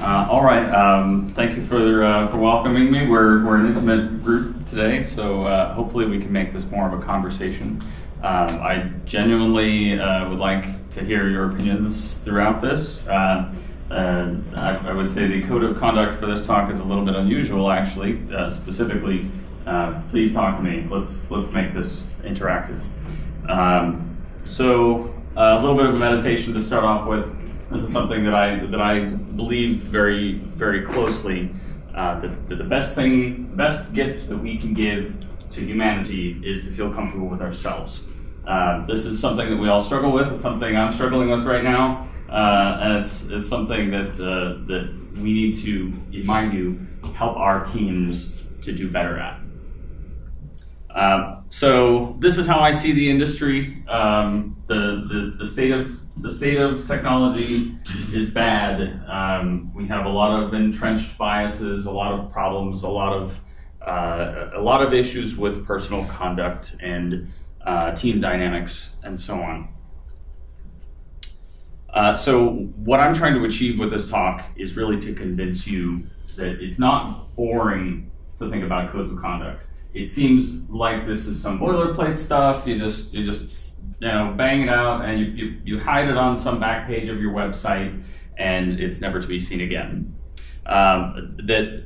All right. Thank you for welcoming me. We're an intimate group today, so hopefully we can make this more of a conversation. I genuinely would like to hear your opinions throughout this. I would say the code of conduct for this talk is a little bit unusual, actually. Specifically, please talk to me. Let's make this interactive. So a little bit of a meditation to start off with. This is something that I believe very, very closely, that the best gift that we can give to humanity is to feel comfortable with ourselves. This is something that we all struggle with. It's something I'm struggling with right now, and it's something that we need to, in my view, help our teams to do better at. So this is how I see the industry. The state of technology is bad. We have a lot of entrenched biases, a lot of problems, a lot of issues with personal conduct and team dynamics, and so on. So what I'm trying to achieve with this talk is really to convince you that it's not boring to think about codes of conduct. It seems like this is some boilerplate stuff. You just bang it out, and you hide it on some back page of your website, and it's never to be seen again. It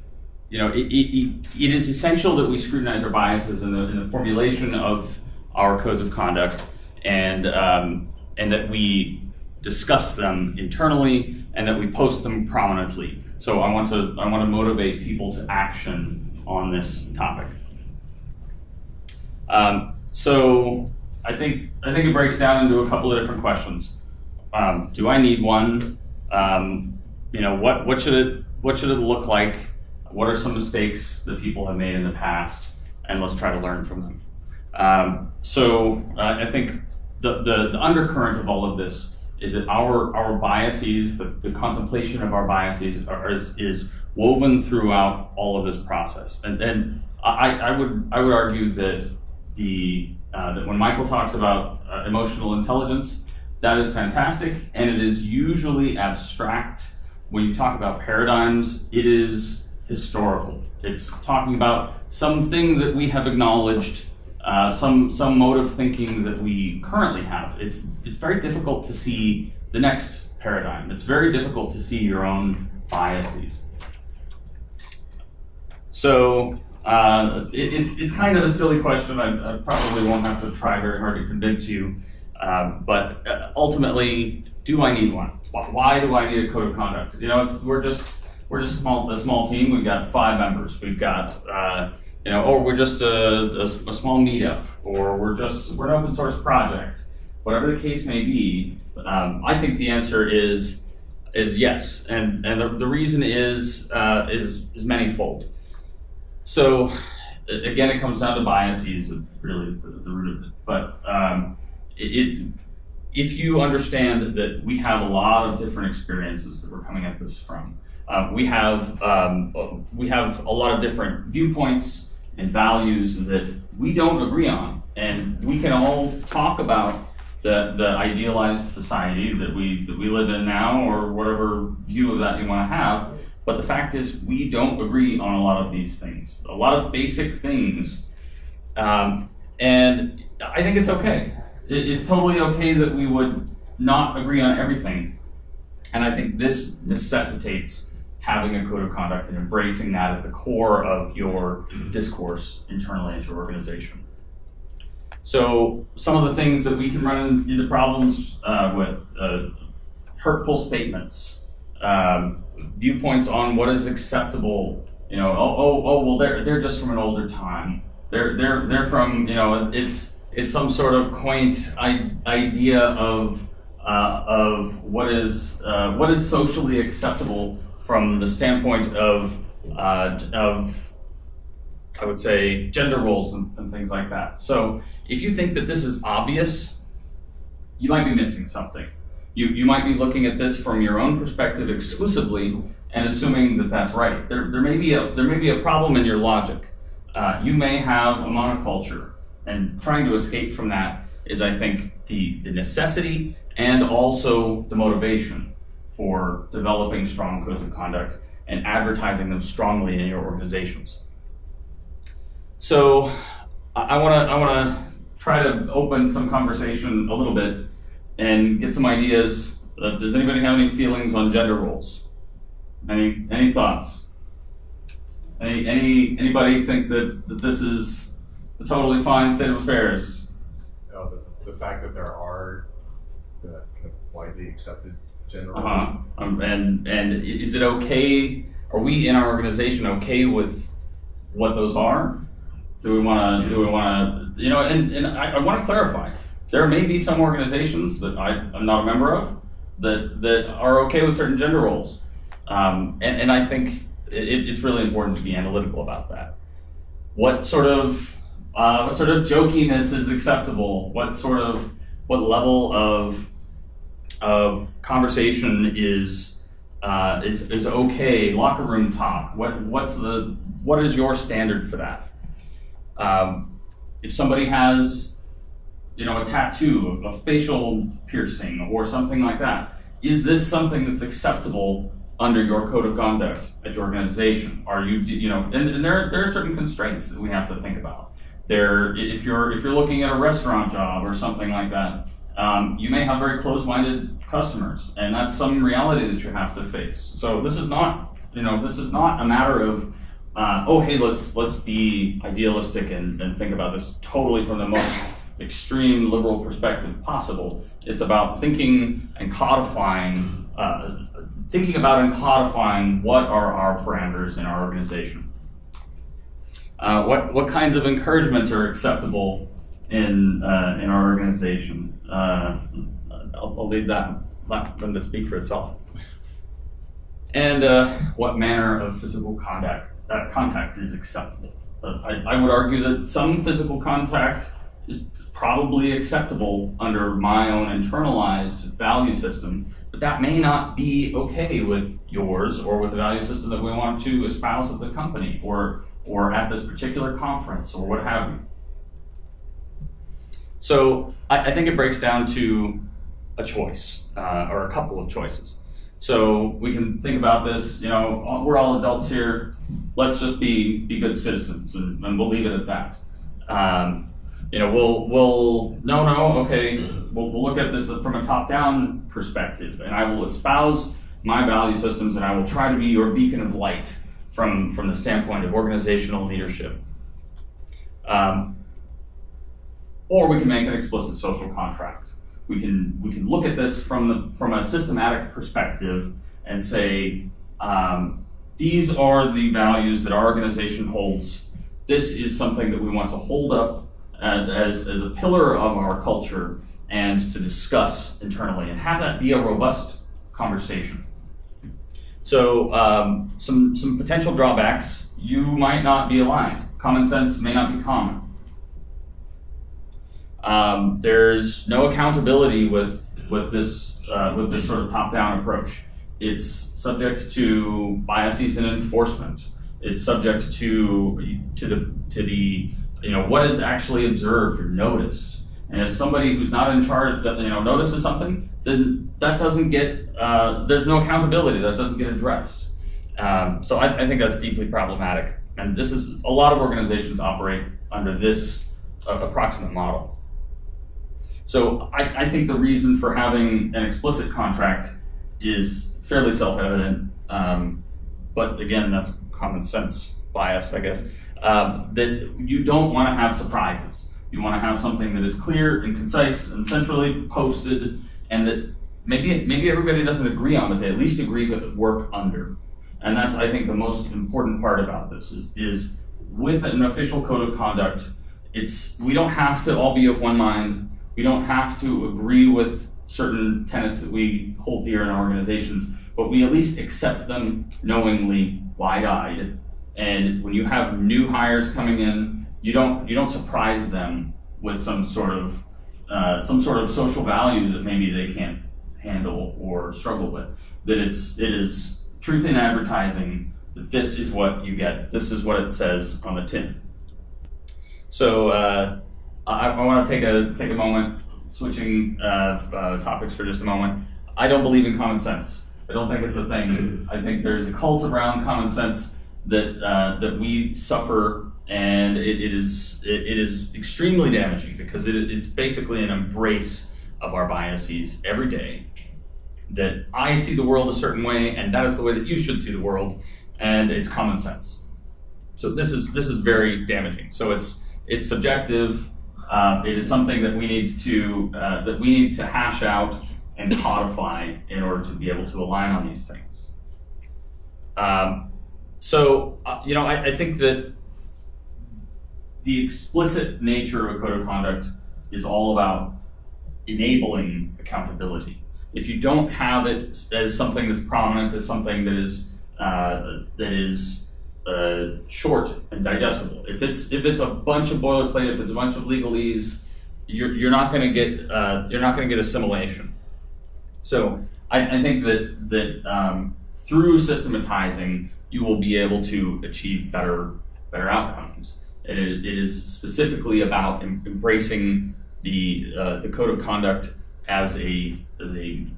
is essential that we scrutinize our biases in the formulation of our codes of conduct, and that we discuss them internally, and that we post them prominently. So I want to motivate people to action on this topic. So I think it breaks down into a couple of different questions. Do I need one? What should it look like? What are some mistakes that people have made in the past? And let's try to learn from them. I think the undercurrent of all of this is that our biases, the contemplation of our biases is woven throughout all of this process. And I would argue that that when Michael talks about emotional intelligence, that is fantastic, and it is usually abstract. When you talk about paradigms, it is historical. It's talking about something that we have acknowledged, some mode of thinking that we currently have. It's very difficult to see the next paradigm. It's very difficult to see your own biases. So it's kind of a silly question. I probably won't have to try very hard to convince you, but ultimately, do I need one? Why do I need a code of conduct? We're just a small team. We've got 5 members. We've got or we're just a small meetup, or we're an open source project. Whatever the case may be, I think the answer is yes, and the reason is manifold. So again, it comes down to biases, really the root of it. But if you understand that we have a lot of different experiences that we're coming at this from, we have a lot of different viewpoints and values that we don't agree on, and we can all talk about the idealized society that we live in now, or whatever view of that you want to have. But the fact is, we don't agree on a lot of these things, a lot of basic things. And I think it's okay. It's totally okay that we would not agree on everything. And I think this necessitates having a code of conduct and embracing that at the core of your discourse internally at your organization. So some of the things that we can run into problems with, hurtful statements, viewpoints on what is acceptable. Well, they're just from an older time. They're from, it's some sort of quaint idea of what is socially acceptable from the standpoint of I would say gender roles and things like that. So if you think that this is obvious, you might be missing something. You might be looking at this from your own perspective exclusively and assuming that that's right. There may be a problem in your logic. You may have a monoculture, and trying to escape from that is, I think, the necessity and also the motivation for developing strong codes of conduct and advertising them strongly in your organizations. So I want to try to open some conversation a little bit and get some ideas. Does anybody have any feelings on gender roles? Any thoughts? Anybody think that this is a totally fine state of affairs? The fact that there are the kind of widely accepted gender roles. And is it okay? Are we in our organization okay with what those are? Do we want to? You know, and I want to clarify. There may be some organizations that I'm not a member of that are okay with certain gender roles, and I think it's really important to be analytical about that. What sort of jokiness is acceptable? What level of conversation is okay? Locker room talk. What is your standard for that? If somebody has, a tattoo, a facial piercing, or something like that, is this something that's acceptable under your code of conduct at your organization? Are you, and there are certain constraints that we have to think about. If you're looking at a restaurant job or something like that, you may have very closed-minded customers, and that's some reality that you have to face. So this is not a matter of hey, let's be idealistic and think about this totally from the most extreme liberal perspective possible. It's about thinking about and codifying what are our parameters in our organization. What kinds of encouragement are acceptable in our organization? I'll leave that, let them to speak for itself. And what manner of physical contact is acceptable? I would argue that some physical contact is probably acceptable under my own internalized value system, but that may not be okay with yours or with the value system that we want to espouse at the company or at this particular conference or what have you. So I think it breaks down to a choice or a couple of choices. So we can think about this, we're all adults here. Let's just be good citizens, and we'll leave it at that. We'll look at this from a top-down perspective, and I will espouse my value systems, and I will try to be your beacon of light from the standpoint of organizational leadership. Or we can make an explicit social contract. We can look at this from a systematic perspective and say, these are the values that our organization holds. This is something that we want to hold up as a pillar of our culture and to discuss internally and have that be a robust conversation. So some potential drawbacks: you might not be aligned. Common sense may not be common. There's no accountability with this sort of top-down approach. It's subject to biases in enforcement. It's subject to the what is actually observed or noticed. And if somebody who's not in charge notices something, then that doesn't get there's no accountability. That doesn't get addressed. So I think that's deeply problematic. And this is a lot of organizations operate under this approximate model. So I think the reason for having an explicit contract is fairly self-evident, but again, that's common sense bias, I guess, that you don't want to have surprises. You want to have something that is clear and concise and centrally posted, and that maybe everybody doesn't agree on, but they at least agree to work under. And that's, I think, the most important part about this is with an official code of conduct, we don't have to all be of one mind. We don't have to agree with certain tenets that we hold dear in our organizations, but we at least accept them knowingly, wide-eyed. And when you have new hires coming in, you don't surprise them with some sort of social value that maybe they can't handle or struggle with. That it is truth in advertising. That this is what you get. This is what it says on the tin. So I want to take a moment switching topics for just a moment, I don't believe in common sense. I don't think it's a thing. I think there's a cult around common sense that we suffer, and it is extremely damaging because it's basically an embrace of our biases every day. That I see the world a certain way, and that is the way that you should see the world, and it's common sense. So this is very damaging. So it's subjective. It is something that we need to hash out and codify in order to be able to align on these things. I think that the explicit nature of a code of conduct is all about enabling accountability. If you don't have it as something that's prominent, as something that is short and digestible, if it's a bunch of boilerplate, if it's a bunch of legalese, you're not going to get assimilation. So I think that through systematizing, you will be able to achieve better outcomes. It is specifically about embracing the code of conduct as a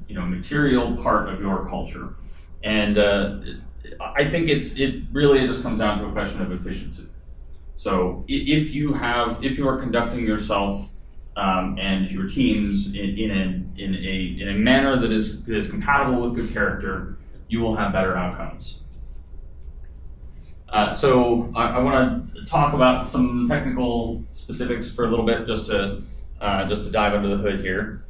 material part of your culture, and I think it really just comes down to a question of efficiency. So if you are conducting yourself and your teams in a manner that is compatible with good character, you will have better outcomes. So I want to talk about some technical specifics for a little bit, just to dive under the hood here.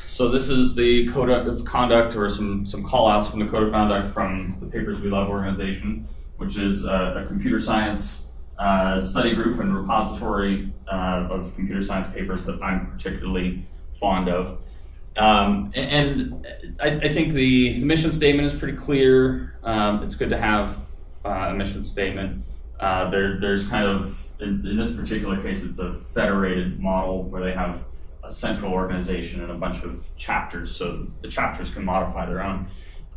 So this is the code of conduct, or some call-outs from the code of conduct from the Papers We Love organization, which is a computer science study group and repository of computer science papers that I'm particularly fond of. And I think the mission statement is pretty clear. It's good to have a mission statement. There's kind of, in this particular case, it's a federated model where they have a central organization and a bunch of chapters, so the chapters can modify their own.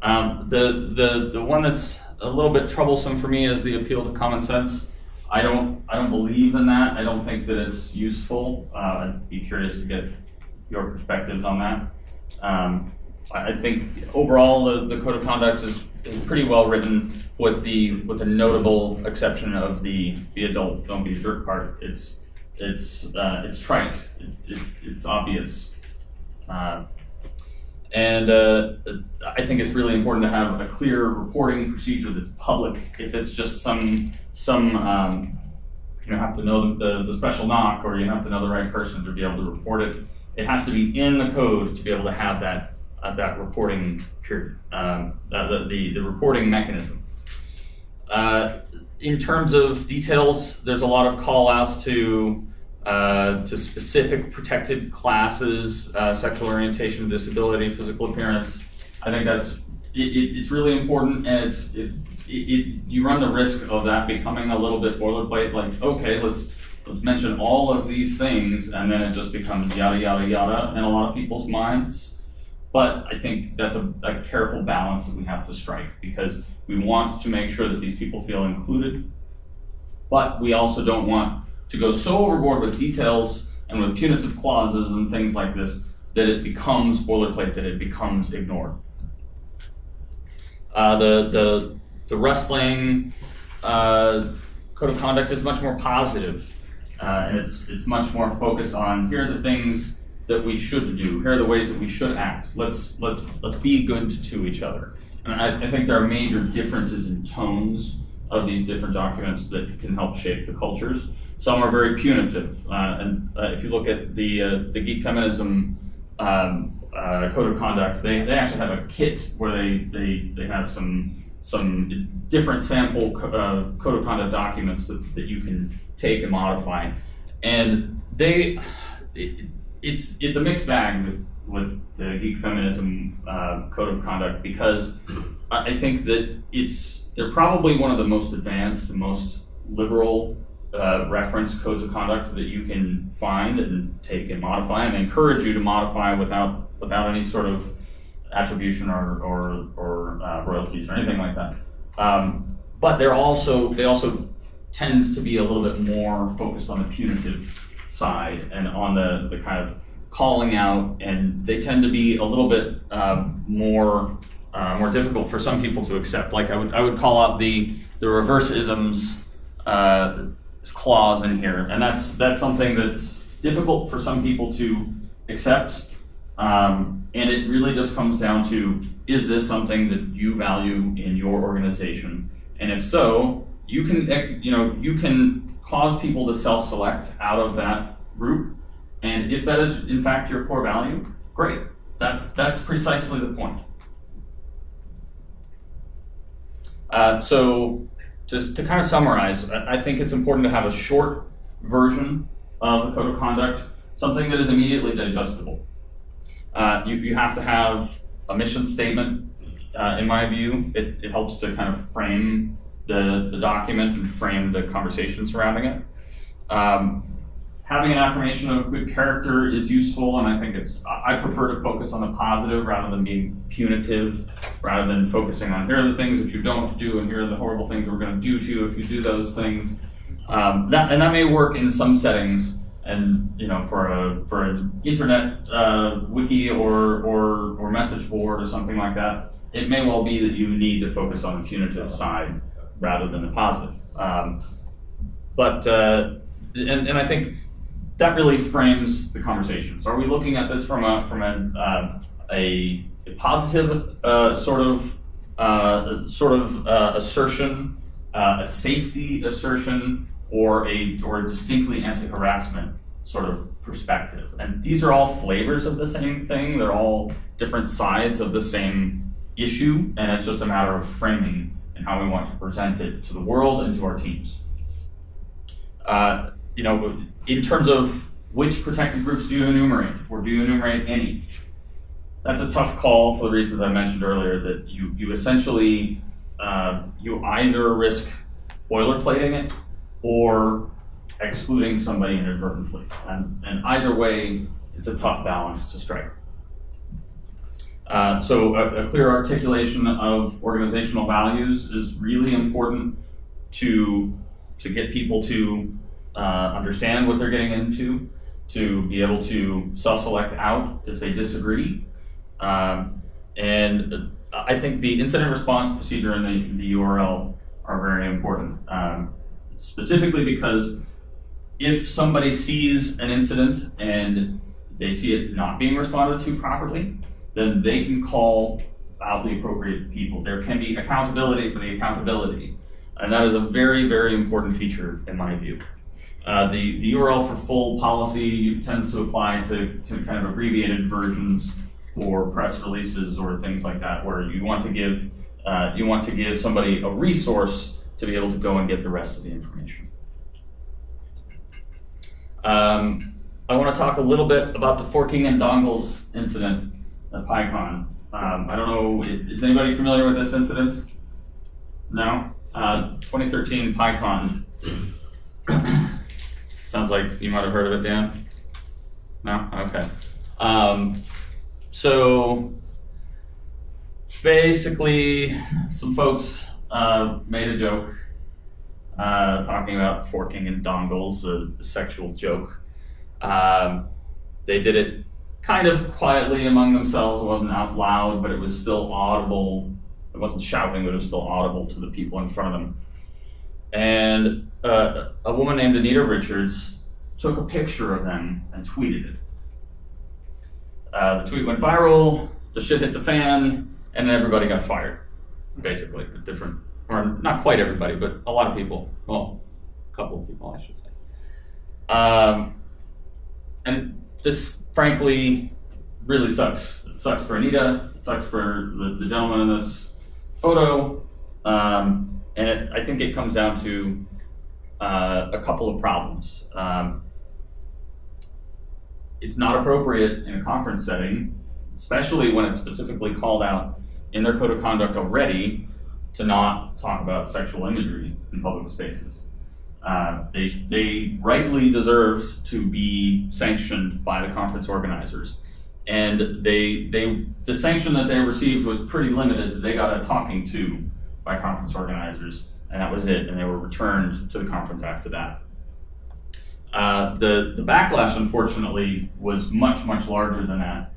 The one that's a little bit troublesome for me is the appeal to common sense. I don't believe in that. I don't think that it's useful. I'd be curious to get your perspectives on that. I think overall the code of conduct is pretty well written, with the notable exception of the adult don't be a jerk part. It's trite. It's obvious. And I think it's really important to have a clear reporting procedure that's public. If it's just some you have to know the special knock, or you have to know the right person to be able to report it. It has to be in the code to be able to have that reporting period, the reporting mechanism. In terms of details, there's a lot of call-outs to specific protected classes, sexual orientation, disability, physical appearance. I think it's really important, and you run the risk of that becoming a little bit boilerplate. Like, okay, let's mention all of these things, and then it just becomes yada yada yada in a lot of people's minds. But I think that's a careful balance that we have to strike, because we want to make sure that these people feel included, but we also don't want to go so overboard with details and with punitive clauses and things like this that it becomes boilerplate, that it becomes ignored. The wrestling code of conduct is much more positive, and it's much more focused on, here are the things that we should do, here are the ways that we should act. Let's be good to each other. And I think there are major differences in tones of these different documents that can help shape the cultures. Some are very punitive, and if you look at the Geek Feminism code of conduct, they actually have a kit where they have some different sample code of conduct documents that you can take and modify, and it's a mixed bag with the Geek Feminism code of conduct, because I think that they're probably one of the most advanced, most liberal reference codes of conduct that you can find and take and modify, and I encourage you to modify without any sort of attribution or royalties or anything like that. But they also tend to be a little bit more focused on the punitive side and on the kind of calling out, and they tend to be a little bit more difficult for some people to accept. Like I would call out the reverse isms clause in here, and that's something that's difficult for some people to accept, and it really just comes down to, is this something that you value in your organization? And if so, you can cause people to self-select out of that group, and if that is in fact your core value, great. That's precisely the point. So just to kind of summarize, I think it's important to have a short version of the code of conduct, something that is immediately digestible. You have to have a mission statement, in my view. It helps to kind of frame the document and frame the conversation surrounding it. Having an affirmation of good character is useful, and I think I prefer to focus on the positive rather than being punitive, rather than focusing on, here are the things that you don't do and here are the horrible things we're going to do to you if you do those things. That may work in some settings, and for an internet wiki or message board or something like that, it may well be that you need to focus on the punitive side rather than the positive. And I think that really frames the conversation. So are we looking at this from a positive sort of assertion, a safety assertion, or a distinctly anti-harassment sort of perspective? And these are all flavors of the same thing. They're all different sides of the same issue, and it's just a matter of framing and how we want to present it to the world and to our teams. In terms of which protected groups do you enumerate, or do you enumerate any? That's a tough call for the reasons I mentioned earlier, that you essentially, you either risk boilerplating it or excluding somebody inadvertently. And either way, it's a tough balance to strike. So a clear articulation of organizational values is really important to get people to understand what they're getting into, to be able to self-select out if they disagree. And I think the incident response procedure and the URL are very important, specifically because if somebody sees an incident and they see it not being responded to properly, then they can call out the appropriate people. There can be accountability for the accountability, and that is a very, very important feature in my view. The URL for full policy tends to apply to kind of abbreviated versions or press releases or things like that, where you want to give somebody a resource to be able to go and get the rest of the information. I want to talk a little bit about the forking and dongles incident at PyCon. I don't know, is anybody familiar with this incident? No? 2013 PyCon. Sounds like you might have heard of it, Dan? No? Okay. So basically, some folks made a joke talking about forking and dongles, a sexual joke. They did it kind of quietly among themselves. It wasn't out loud, but it was still audible. It wasn't shouting, but it was still audible to the people in front of them. And a woman named Anita Richards took a picture of them and tweeted it. The tweet went viral, the shit hit the fan, and then everybody got fired, basically. Or not quite everybody, but a lot of people. Well, a couple of people, I should say. And this, frankly, really sucks. It sucks for Anita, it sucks for the gentleman in this photo, and I think it comes down to a couple of problems. It's not appropriate in a conference setting, especially when it's specifically called out in their code of conduct already, to not talk about sexual imagery in public spaces. They rightly deserve to be sanctioned by the conference organizers. And the sanction that they received was pretty limited. They got a talking to by conference organizers, and that was it, and they were returned to the conference after that. The backlash, unfortunately, was much, much larger than that,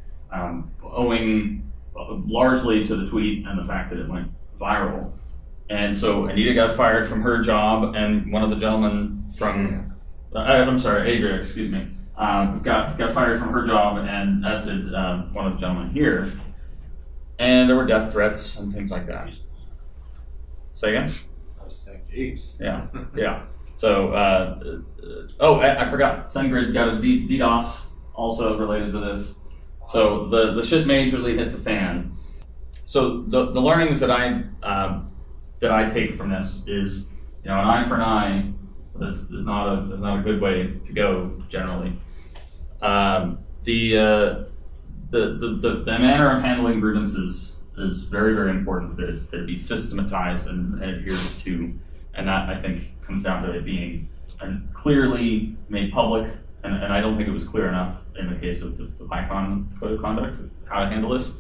owing largely to the tweet and the fact that it went viral. And so Anita got fired from her job, and one of the gentlemen from, Adria, excuse me, got fired from her job, and as did one of the gentlemen here. And there were death threats and things like that. Say again? I was saying, geez. Yeah, yeah. So, I forgot. SendGrid got a DDoS also related to this. So the shit majorly hit the fan. So the learnings that I take from this is, an eye for an eye is not a good way to go generally. The manner of handling grievances is very, very important that it be systematized and adhered to, and that, I think, comes down to it being clearly made public, and I don't think it was clear enough in the case of the PyCon Code of Conduct, how to handle this,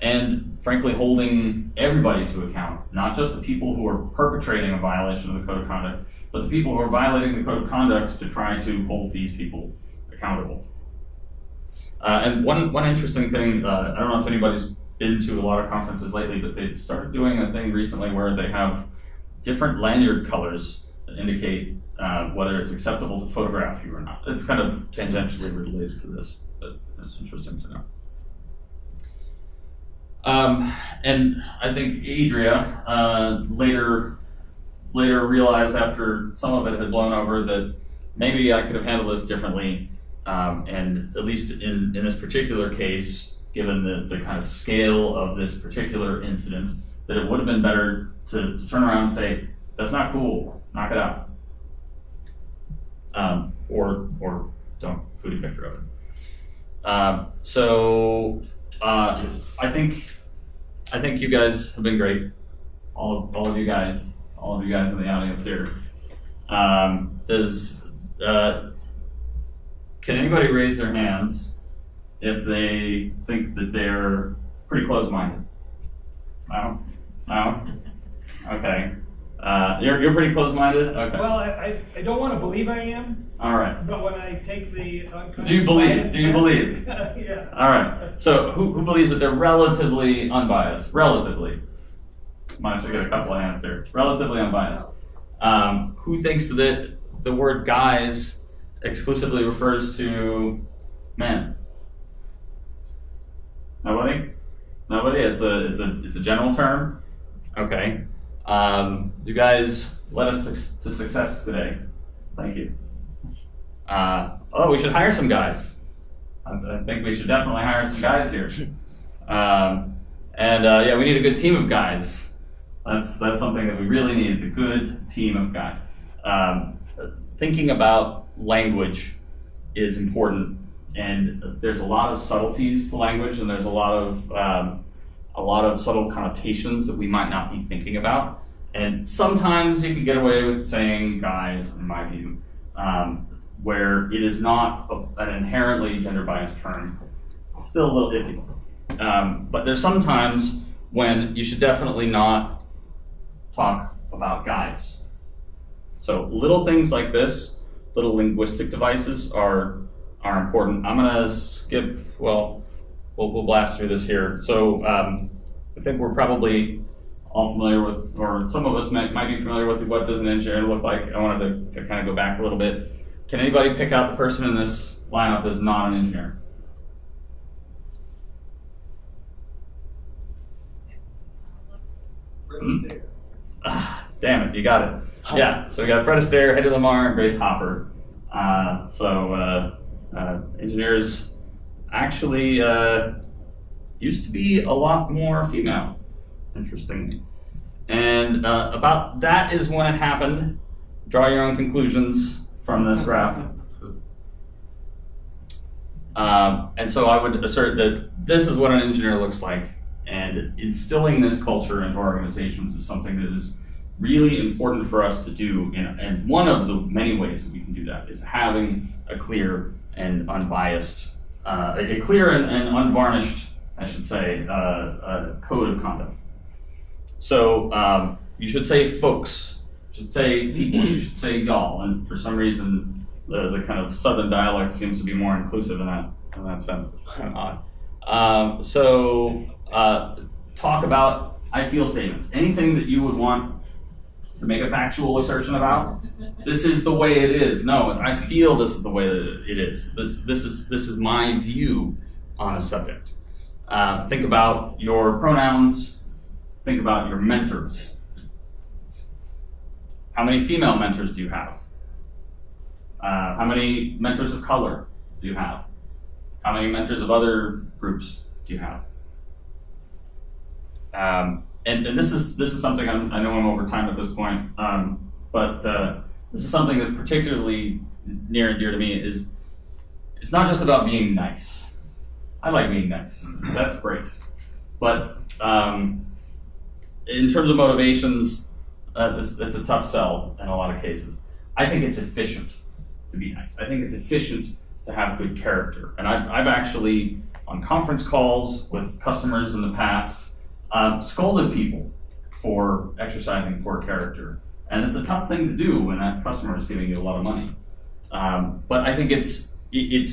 and frankly holding everybody to account, not just the people who are perpetrating a violation of the Code of Conduct, but the people who are violating the Code of Conduct to try to hold these people accountable. And one interesting thing, I don't know if anybody's been to a lot of conferences lately, but they've started doing a thing recently where they have different lanyard colors that indicate whether it's acceptable to photograph you or not. It's kind of tangentially related to this, but it's interesting to know. And I think Adria later realized, after some of it had blown over, that maybe I could have handled this differently. And at least in this particular case, given the kind of scale of this particular incident, that it would have been better to turn around and say, that's not cool, knock it out. Or don't foodie picture of it. So I think you guys have been great. All of you guys in the audience here. Can anybody raise their hands if they think that they're pretty close-minded? No? Okay. You're pretty close-minded? Okay. Well, I don't want to believe I am. All right. But when I take the Do you believe? Yeah. All right. So who believes that they're relatively unbiased? Relatively. Might actually get a couple of hands here. Relatively unbiased. Who thinks that the word guys exclusively refers to men? Nobody? It's a general term. Okay. You guys led us to success today. Thank you. We should hire some guys. I think we should definitely hire some guys here. We need a good team of guys. That's something that we really need, is a good team of guys. Thinking about language is important, and there's a lot of subtleties to language, and there's a lot of subtle connotations that we might not be thinking about. And sometimes you can get away with saying guys, in my view, where it is not an inherently gender-biased term. It's still a little iffy. But there's sometimes when you should definitely not talk about guys. So little things like this, little linguistic devices are important. I'm gonna skip, we'll blast through this here. So I think we're probably all familiar with, or some of us might be familiar with, what does an engineer look like. I wanted to kind of go back a little bit. Can anybody pick out the person in this lineup that's not an engineer? Fred Astaire. Damn it, you got it. Yeah, so we got Fred Astaire, Hedy Lamarr, and Grace Hopper. Engineers actually used to be a lot more female, interestingly. And about that is when it happened. Draw your own conclusions from this graph. And so I would assert that this is what an engineer looks like, and instilling this culture into organizations is something that is really important for us to do, and one of the many ways that we can do that is having a clear and unbiased, a clear and unvarnished, I should say, code of conduct. So you should say folks, you should say people, you should say y'all, and for some reason the kind of southern dialect seems to be more inclusive in that sense. It's kind of odd. Talk about I feel statements. Anything that you would want to make a factual assertion about. This is the way it is. No, I feel this is the way that it is. This is my view on a subject. Think about your pronouns. Think about your mentors. How many female mentors do you have? How many mentors of color do you have? How many mentors of other groups do you have? And this is something I know I'm over time at this point, but this is something that's particularly near and dear to me. It's not just about being nice. I like being nice. That's great. But in terms of motivations, it's a tough sell in a lot of cases. I think it's efficient to be nice. I think it's efficient to have good character. And I've actually, on conference calls with customers in the past, scolded people for exercising poor character. And it's a tough thing to do when that customer is giving you a lot of money. But I think it's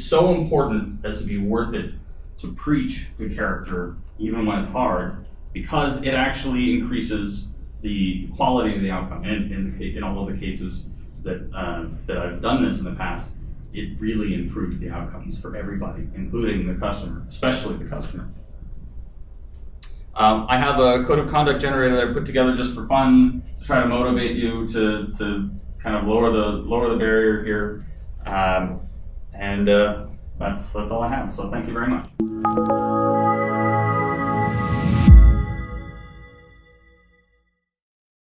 so important as to be worth it to preach good character, even when it's hard, because it actually increases the quality of the outcome. And in all of the cases that I've done this in the past, it really improved the outcomes for everybody, including the customer, especially the customer. I have a code of conduct generator that I put together just for fun to try to motivate you to kind of lower the barrier here, and that's all I have. So thank you very much.